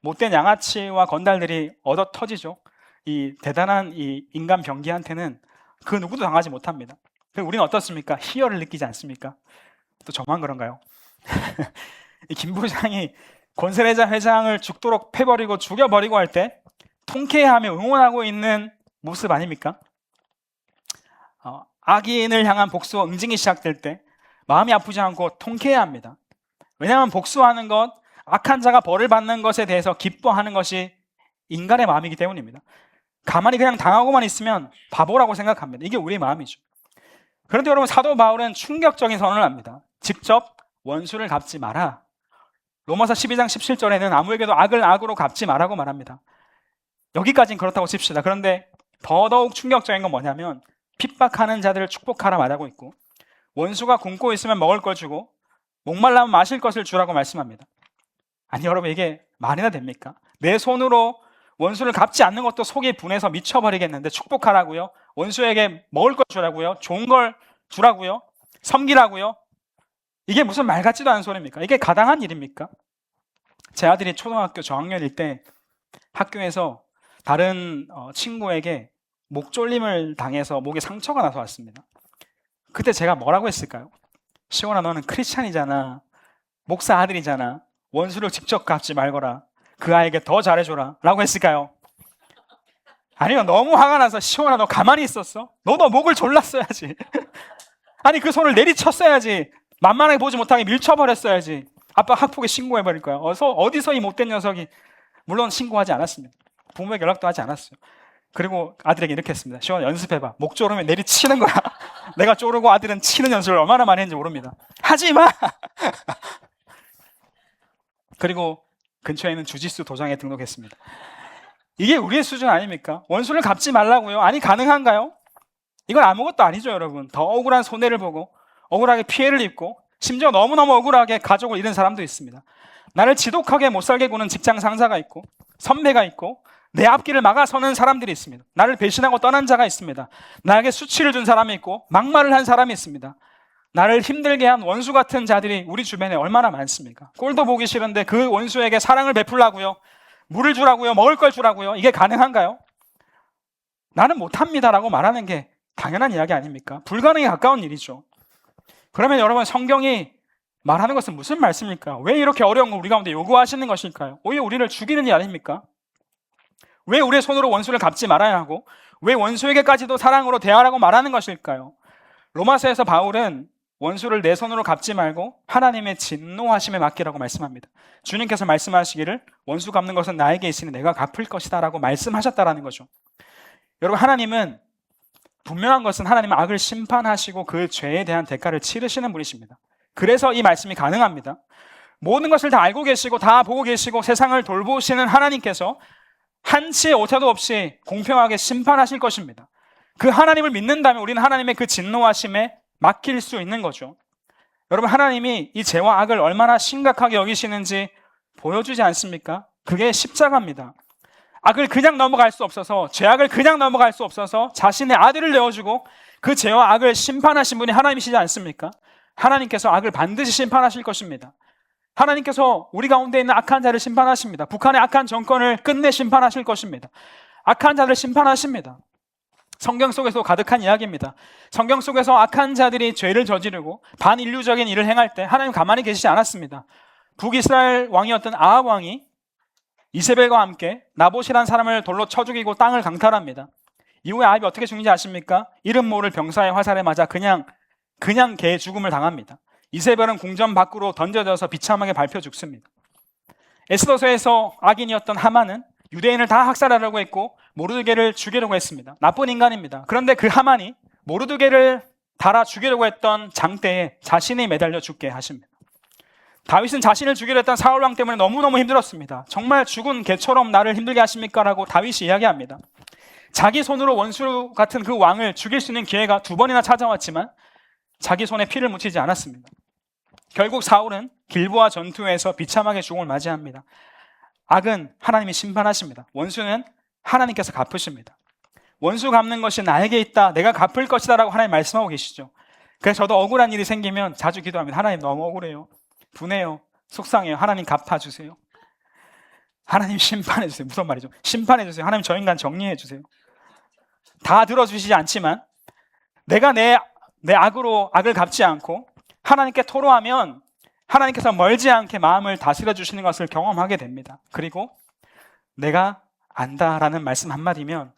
못된 양아치와 건달들이 얻어 터지죠. 이 대단한 이 인간 병기한테는 그 누구도 당하지 못합니다. 우리는 어떻습니까? 희열을 느끼지 않습니까? 또 저만 그런가요? 이 김 부장이 권세례자 회장을 죽도록 패버리고 죽여버리고 할 때 통쾌해하며 응원하고 있는 모습 아닙니까? 악인을 향한 복수와 응징이 시작될 때 마음이 아프지 않고 통쾌해야 합니다. 왜냐하면 복수하는 것, 악한 자가 벌을 받는 것에 대해서 기뻐하는 것이 인간의 마음이기 때문입니다. 가만히 그냥 당하고만 있으면 바보라고 생각합니다. 이게 우리의 마음이죠. 그런데 여러분 사도 바울은 충격적인 선언을 합니다. 직접 원수를 갚지 마라. 로마서 12장 17절에는 아무에게도 악을 악으로 갚지 마라고 말합니다. 여기까지는 그렇다고 칩시다. 그런데 더더욱 충격적인 건 뭐냐면 핍박하는 자들을 축복하라 말하고 있고 원수가 굶고 있으면 먹을 걸 주고 목말라면 마실 것을 주라고 말씀합니다. 아니 여러분 이게 말이나 됩니까? 내 손으로 원수를 갚지 않는 것도 속이 분해서 미쳐버리겠는데 축복하라고요? 원수에게 먹을 걸 주라고요? 좋은 걸 주라고요? 섬기라고요? 이게 무슨 말 같지도 않은 소리입니까? 이게 가당한 일입니까? 제 아들이 초등학교 저학년일 때 학교에서 다른 친구에게 목 졸림을 당해서 목에 상처가 나서 왔습니다. 그때 제가 뭐라고 했을까요? 시원아 너는 크리스찬이잖아. 목사 아들이잖아. 원수를 직접 갚지 말거라. 그 아이에게 더 잘해줘라 라고 했을까요? 아니면 너무 화가 나서 시원아 너 가만히 있었어? 너도 목을 졸랐어야지. 아니 그 손을 내리쳤어야지. 만만하게 보지 못하게 밀쳐버렸어야지. 아빠 학폭에 신고해버릴 거야. 어디서 이 못된 녀석이. 물론 신고하지 않았습니다. 부모에게 연락도 하지 않았어요. 그리고 아들에게 이렇게 했습니다. 시원아 연습해봐. 목 조르면 내리치는 거야. 내가 조르고 아들은 치는 연습을 얼마나 많이 했는지 모릅니다. 하지마. 그리고 근처에 있는 주짓수 도장에 등록했습니다. 이게 우리의 수준 아닙니까? 원수를 갚지 말라고요? 아니 가능한가요? 이건 아무것도 아니죠 여러분. 더 억울한 손해를 보고 억울하게 피해를 입고 심지어 너무너무 억울하게 가족을 잃은 사람도 있습니다. 나를 지독하게 못살게 구는 직장 상사가 있고 선배가 있고 내 앞길을 막아서는 사람들이 있습니다. 나를 배신하고 떠난 자가 있습니다. 나에게 수치를 준 사람이 있고 막말을 한 사람이 있습니다. 나를 힘들게 한 원수 같은 자들이 우리 주변에 얼마나 많습니까? 꼴도 보기 싫은데 그 원수에게 사랑을 베풀라고요? 물을 주라고요? 먹을 걸 주라고요? 이게 가능한가요? 나는 못합니다라고 말하는 게 당연한 이야기 아닙니까? 불가능에 가까운 일이죠. 그러면 여러분 성경이 말하는 것은 무슨 말씀입니까? 왜 이렇게 어려운 걸 우리 가운데 요구하시는 것일까요? 오히려 우리를 죽이는 일 아닙니까? 왜 우리의 손으로 원수를 갚지 말아야 하고 왜 원수에게까지도 사랑으로 대하라고 말하는 것일까요? 로마서에서 바울은 원수를 내 손으로 갚지 말고 하나님의 진노하심에 맡기라고 말씀합니다. 주님께서 말씀하시기를 원수 갚는 것은 나에게 있으니 내가 갚을 것이다 라고 말씀하셨다라는 거죠. 여러분, 하나님은 분명한 것은 하나님은 악을 심판하시고 그 죄에 대한 대가를 치르시는 분이십니다. 그래서 이 말씀이 가능합니다. 모든 것을 다 알고 계시고 다 보고 계시고 세상을 돌보시는 하나님께서 한치의 오차도 없이 공평하게 심판하실 것입니다. 그 하나님을 믿는다면 우리는 하나님의 그 진노하심에 맡길 수 있는 거죠. 여러분, 하나님이 이 죄와 악을 얼마나 심각하게 여기시는지 보여주지 않습니까? 그게 십자가입니다. 악을 그냥 넘어갈 수 없어서, 죄악을 그냥 넘어갈 수 없어서 자신의 아들을 내어주고 그 죄와 악을 심판하신 분이 하나님이시지 않습니까? 하나님께서 악을 반드시 심판하실 것입니다. 하나님께서 우리 가운데 있는 악한 자를 심판하십니다. 북한의 악한 정권을 끝내 심판하실 것입니다. 악한 자를 심판하십니다. 성경 속에서 가득한 이야기입니다. 성경 속에서 악한 자들이 죄를 저지르고 반인류적인 일을 행할 때 하나님 가만히 계시지 않았습니다. 북이스라엘 왕이었던 아합 왕이 이세벨과 함께 나봇이라는 사람을 돌로 쳐 죽이고 땅을 강탈합니다. 이후에 아합이 어떻게 죽는지 아십니까? 이름 모를 병사의 화살에 맞아 그냥 개 죽음을 당합니다. 이세벨은 궁전 밖으로 던져져서 비참하게 밟혀 죽습니다. 에스더서에서 악인이었던 하만은 유대인을 다 학살하려고 했고 모르드게를 죽이려고 했습니다. 나쁜 인간입니다. 그런데 그 하만이 모르드게를 달아 죽이려고 했던 장대에 자신이 매달려 죽게 하십니다. 다윗은 자신을 죽이려 했던 사울왕 때문에 너무너무 힘들었습니다. 정말 죽은 개처럼 나를 힘들게 하십니까? 라고 다윗이 이야기합니다. 자기 손으로 원수 같은 그 왕을 죽일 수 있는 기회가 2번이나 찾아왔지만 자기 손에 피를 묻히지 않았습니다. 결국 사울은 길보아 전투에서 비참하게 죽음을 맞이합니다. 악은 하나님이 심판하십니다. 원수는 하나님께서 갚으십니다. 원수 갚는 것이 나에게 있다, 내가 갚을 것이다 라고 하나님 말씀하고 계시죠. 그래서 저도 억울한 일이 생기면 자주 기도합니다. 하나님 너무 억울해요, 분해요, 속상해요, 하나님 갚아주세요. 하나님 심판해주세요. 무슨 말이죠? 심판해주세요. 하나님 저 인간 정리해주세요. 다 들어주시지 않지만 내가 내 악으로 악을 갚지 않고 하나님께 토로하면 하나님께서 멀지 않게 마음을 다스려 주시는 것을 경험하게 됩니다. 그리고 내가 안다라는 말씀 한마디면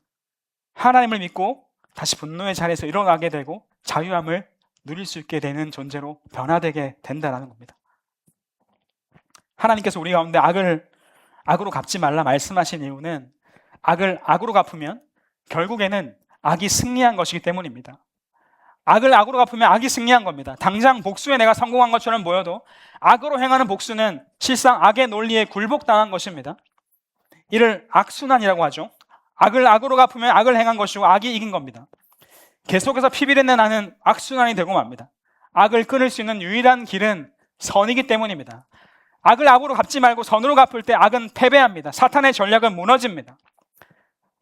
하나님을 믿고 다시 분노의 자리에서 일어나게 되고 자유함을 누릴 수 있게 되는 존재로 변화되게 된다는 겁니다. 하나님께서 우리 가운데 악으로 갚지 말라 말씀하신 이유는 악을 악으로 갚으면 결국에는 악이 승리한 것이기 때문입니다. 악을 악으로 갚으면 악이 승리한 겁니다. 당장 복수에 내가 성공한 것처럼 보여도 악으로 행하는 복수는 실상 악의 논리에 굴복당한 것입니다. 이를 악순환이라고 하죠. 악을 악으로 갚으면 악을 행한 것이고 악이 이긴 겁니다. 계속해서 피비린내 나는 악순환이 되고 맙니다. 악을 끊을 수 있는 유일한 길은 선이기 때문입니다. 악을 악으로 갚지 말고 선으로 갚을 때 악은 패배합니다. 사탄의 전략은 무너집니다.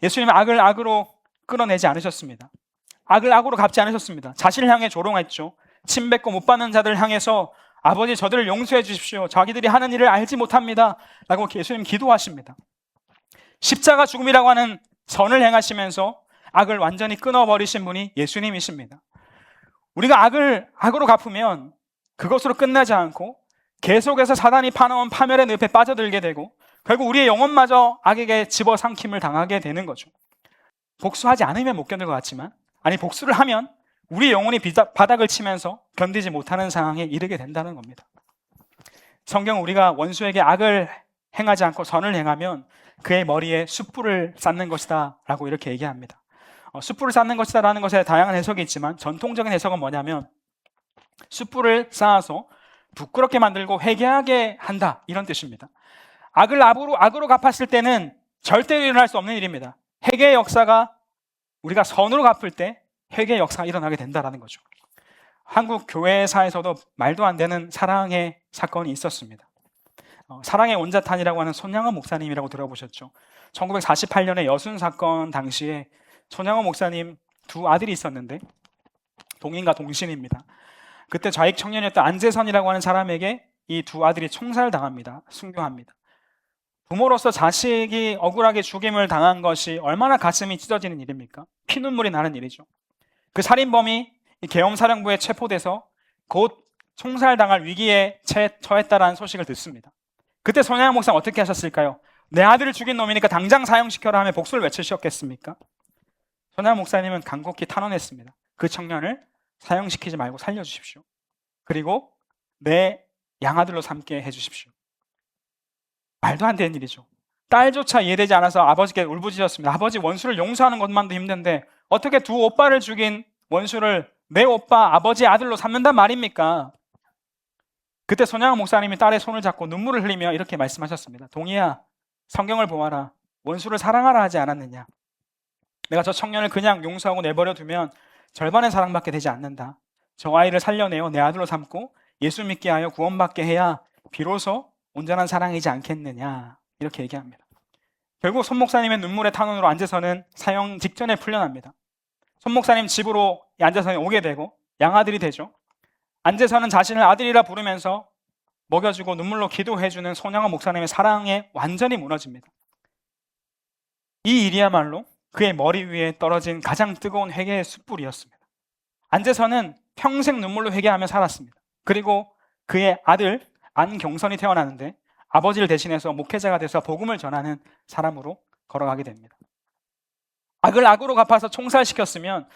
예수님은 악을 악으로 끊어내지 않으셨습니다. 악을 악으로 갚지 않으셨습니다. 자신을 향해 조롱했죠. 침뱉고 못 받는 자들을 향해서 아버지 저들을 용서해 주십시오, 자기들이 하는 일을 알지 못합니다 라고 예수님 기도하십니다. 십자가 죽음이라고 하는 선을 행하시면서 악을 완전히 끊어버리신 분이 예수님이십니다. 우리가 악을 악으로 갚으면 그것으로 끝나지 않고 계속해서 사단이 파놓은 파멸의 늪에 빠져들게 되고 결국 우리의 영혼마저 악에게 집어삼킴을 당하게 되는 거죠. 복수하지 않으면 못 견딜 것 같지만 복수를 하면 우리 영혼이 바닥을 치면서 견디지 못하는 상황에 이르게 된다는 겁니다. 성경은 우리가 원수에게 악을 행하지 않고 선을 행하면 그의 머리에 숯불을 쌓는 것이다 라고 이렇게 얘기합니다. 숯불을 쌓는 것이다 라는 것에 다양한 해석이 있지만 전통적인 해석은 뭐냐면 숯불을 쌓아서 부끄럽게 만들고 회개하게 한다, 이런 뜻입니다. 악을 악으로 갚았을 때는 절대로 일어날 수 없는 일입니다. 회개의 역사가 우리가 선으로 갚을 때 회개의 역사가 일어나게 된다는 거죠. 한국 교회사에서도 말도 안 되는 사랑의 사건이 있었습니다. 사랑의 온자탄이라고 하는 손양원 목사님이라고 들어보셨죠? 1948년에 여순 사건 당시에 손양원 목사님 2 아들이 있었는데 동인과 동신입니다. 그때 좌익 청년이었던 안재선이라고 하는 사람에게 이 2 아들이 총살당합니다. 순교합니다. 부모로서 자식이 억울하게 죽임을 당한 것이 얼마나 가슴이 찢어지는 일입니까? 피눈물이 나는 일이죠. 그 살인범이 계엄사령부에 체포돼서 곧 총살당할 위기에 처했다라는 소식을 듣습니다. 그때 손양원 목사는 어떻게 하셨을까요? 내 아들을 죽인 놈이니까 당장 사형시켜라 하며 복수를 외치셨겠습니까? 손양원 목사님은 간곡히 탄원했습니다. 그 청년을 사형시키지 말고 살려주십시오. 그리고 내 양아들로 삼게 해주십시오. 말도 안 되는 일이죠. 딸조차 이해되지 않아서 아버지께 울부짖었습니다. 아버지, 원수를 용서하는 것만도 힘든데 어떻게 두 오빠를 죽인 원수를 내 오빠 아버지의 아들로 삼는단 말입니까? 그때 손양원 목사님이 딸의 손을 잡고 눈물을 흘리며 이렇게 말씀하셨습니다. 동희야, 성경을 보아라. 원수를 사랑하라 하지 않았느냐? 내가 저 청년을 그냥 용서하고 내버려 두면 절반의 사랑밖에 되지 않는다. 저 아이를 살려내어 내 아들로 삼고 예수 믿게 하여 구원받게 해야 비로소 온전한 사랑이지 않겠느냐, 이렇게 얘기합니다. 결국 손 목사님의 눈물의 탄원으로 안재선은 사형 직전에 풀려납니다. 손 목사님 집으로 안재선이 오게 되고 양아들이 되죠. 안재선은 자신을 아들이라 부르면서 먹여주고 눈물로 기도해주는 손양원 목사님의 사랑에 완전히 무너집니다. 이 일이야말로 그의 머리 위에 떨어진 가장 뜨거운 회개의 숯불이었습니다. 안재선은 평생 눈물로 회개하며 살았습니다. 그리고 그의 아들 안경선이 태어나는데 아버지를 대신해서 목회자가 돼서 복음을 전하는 사람으로 걸어가게 됩니다. 악을 악으로 갚아서 총살시켰으면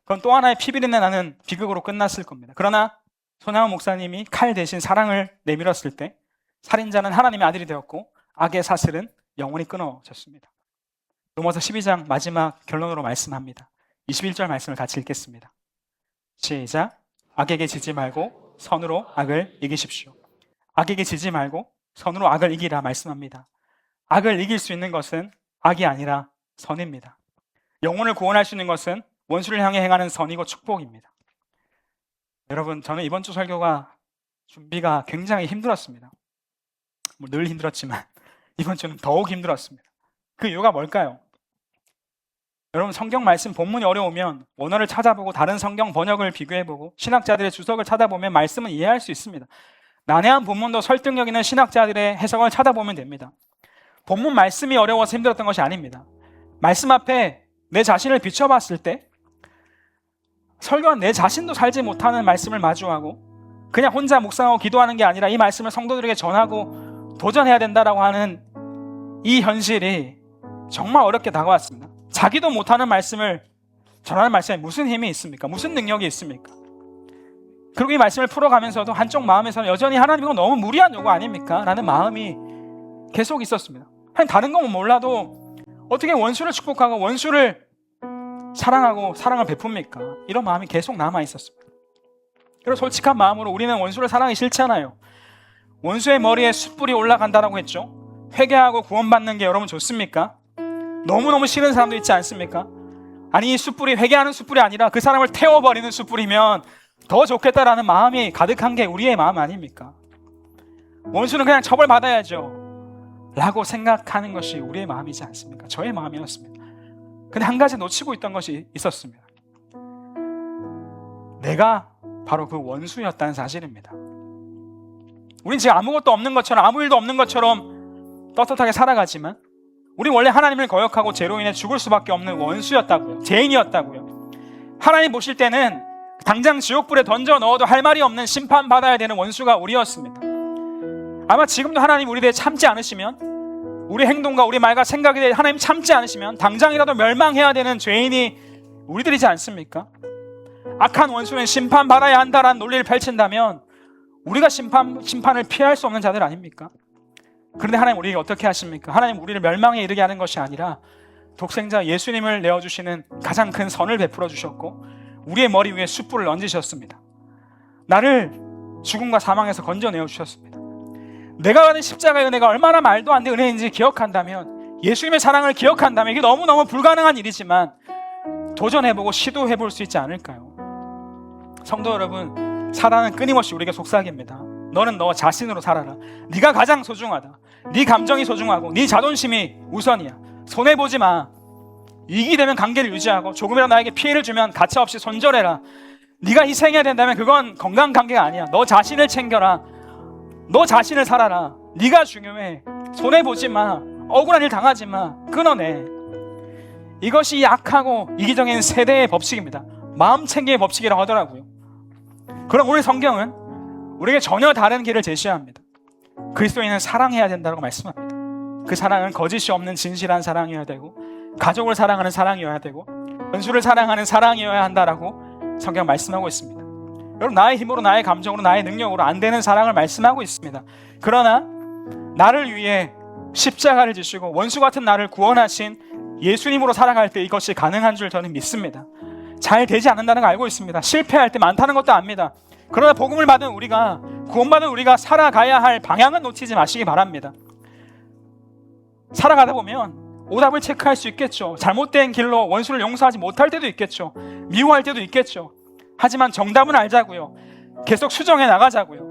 그건 또 하나의 피비린내 나는 비극으로 끝났을 겁니다. 그러나 손양원 목사님이 칼 대신 사랑을 내밀었을 때 살인자는 하나님의 아들이 되었고 악의 사슬은 영원히 끊어졌습니다. 로마서 12장 마지막 결론으로 말씀합니다. 21절 말씀을 같이 읽겠습니다. 시작. 악에게 지지 말고 선으로 악을 이기십시오. 악에게 지지 말고 선으로 악을 이기라 말씀합니다. 악을 이길 수 있는 것은 악이 아니라 선입니다. 영혼을 구원할 수 있는 것은 원수를 향해 행하는 선이고 축복입니다. 여러분, 저는 이번 주 설교가 준비가 굉장히 힘들었습니다. 늘 힘들었지만 이번 주는 더욱 힘들었습니다. 그 이유가 뭘까요? 여러분, 성경 말씀 본문이 어려우면 원어를 찾아보고 다른 성경 번역을 비교해보고 신학자들의 주석을 찾아보면 말씀은 이해할 수 있습니다. 난해한 본문도 설득력 있는 신학자들의 해석을 찾아보면 됩니다. 본문 말씀이 어려워서 힘들었던 것이 아닙니다. 말씀 앞에 내 자신을 비춰봤을 때 설교한 내 자신도 살지 못하는 말씀을 마주하고 그냥 혼자 묵상하고 기도하는 게 아니라 이 말씀을 성도들에게 전하고 도전해야 된다라고 하는 이 현실이 정말 어렵게 다가왔습니다. 자기도 못하는 말씀을 전하는 말씀에 무슨 힘이 있습니까? 무슨 능력이 있습니까? 그리고 이 말씀을 풀어가면서도 한쪽 마음에서는 여전히 하나님 이거 너무 무리한 요구 아닙니까? 라는 마음이 계속 있었습니다. 다른 건 몰라도 어떻게 원수를 축복하고 원수를 사랑하고 사랑을 베풉니까? 이런 마음이 계속 남아 있었습니다. 그리고 솔직한 마음으로 우리는 원수를 사랑하기 싫잖아요. 원수의 머리에 숯불이 올라간다라고 했죠. 회개하고 구원받는 게 여러분 좋습니까? 너무너무 싫은 사람도 있지 않습니까? 아니, 이 숯불이 회개하는 숯불이 아니라 그 사람을 태워버리는 숯불이면 더 좋겠다라는 마음이 가득한 게 우리의 마음 아닙니까? 원수는 그냥 처벌받아야죠 라고 생각하는 것이 우리의 마음이지 않습니까? 저의 마음이었습니다. 근데 한 가지 놓치고 있던 것이 있었습니다. 내가 바로 그 원수였다는 사실입니다. 우린 지금 아무것도 없는 것처럼 아무 일도 없는 것처럼 떳떳하게 살아가지만 우리 원래 하나님을 거역하고 죄로 인해 죽을 수밖에 없는 원수였다고요. 죄인이었다고요. 하나님 보실 때는 당장 지옥불에 던져 넣어도 할 말이 없는 심판받아야 되는 원수가 우리였습니다. 아마 지금도 하나님 우리 대해 참지 않으시면 우리 행동과 우리 말과 생각에 대해 하나님 참지 않으시면 당장이라도 멸망해야 되는 죄인이 우리들이지 않습니까? 악한 원수는 심판받아야 한다라는 논리를 펼친다면 우리가 심판을 피할 수 없는 자들 아닙니까? 그런데 하나님 우리에게 어떻게 하십니까? 하나님 우리를 멸망에 이르게 하는 것이 아니라 독생자 예수님을 내어주시는 가장 큰 선을 베풀어 주셨고 우리의 머리 위에 숯불을 얹으셨습니다. 나를 죽음과 사망에서 건져내어 주셨습니다. 내가 가는 십자가의 은혜가 얼마나 말도 안 되는 은혜인지 기억한다면, 예수님의 사랑을 기억한다면 이게 너무너무 불가능한 일이지만 도전해보고 시도해볼 수 있지 않을까요? 성도 여러분, 사랑은 끊임없이 우리에게 속삭입니다. 너는 너 자신으로 살아라. 네가 가장 소중하다. 네 감정이 소중하고 네 자존심이 우선이야. 손해보지 마. 이익이 되면 관계를 유지하고 조금이라도 나에게 피해를 주면 가차없이 손절해라. 네가 희생해야 된다면 그건 건강한 관계가 아니야. 너 자신을 챙겨라. 너 자신을 살아라. 네가 중요해. 손해보지 마. 억울한 일 당하지 마. 끊어내. 이것이 약하고 이기적인 세대의 법칙입니다. 마음 챙기의 법칙이라고 하더라고요. 그럼 오늘 성경은 우리에게 전혀 다른 길을 제시합니다. 그리스도인은 사랑해야 된다고 말씀합니다. 그 사랑은 거짓이 없는 진실한 사랑이어야 되고, 가족을 사랑하는 사랑이어야 되고, 원수를 사랑하는 사랑이어야 한다라고 성경 말씀하고 있습니다. 여러분, 나의 힘으로, 나의 감정으로, 나의 능력으로 안 되는 사랑을 말씀하고 있습니다. 그러나 나를 위해 십자가를 지시고 원수 같은 나를 구원하신 예수님으로 살아갈 때 이것이 가능한 줄 저는 믿습니다. 잘 되지 않는다는 걸 알고 있습니다. 실패할 때 많다는 것도 압니다. 그러나 복음을 받은 우리가, 구원받은 우리가 살아가야 할 방향은 놓치지 마시기 바랍니다. 살아가다 보면 오답을 체크할 수 있겠죠. 잘못된 길로 원수를 용서하지 못할 때도 있겠죠. 미워할 때도 있겠죠. 하지만 정답은 알자고요. 계속 수정해 나가자고요.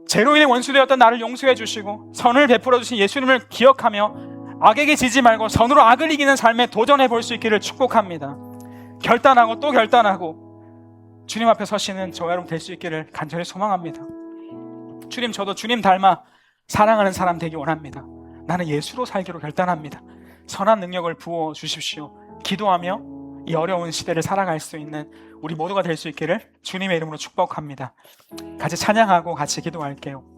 제로인의 원수되었던 나를 용서해 주시고 선을 베풀어 주신 예수님을 기억하며 악에게 지지 말고 선으로 악을 이기는 삶에 도전해 볼 수 있기를 축복합니다. 결단하고 또 결단하고 주님 앞에 서시는 저와 여러분 될 수 있기를 간절히 소망합니다. 주님, 저도 주님 닮아 사랑하는 사람 되기 원합니다. 나는 예수로 살기로 결단합니다. 선한 능력을 부어 주십시오. 기도하며 이 어려운 시대를 살아갈 수 있는 우리 모두가 될 수 있기를 주님의 이름으로 축복합니다. 같이 찬양하고 같이 기도할게요.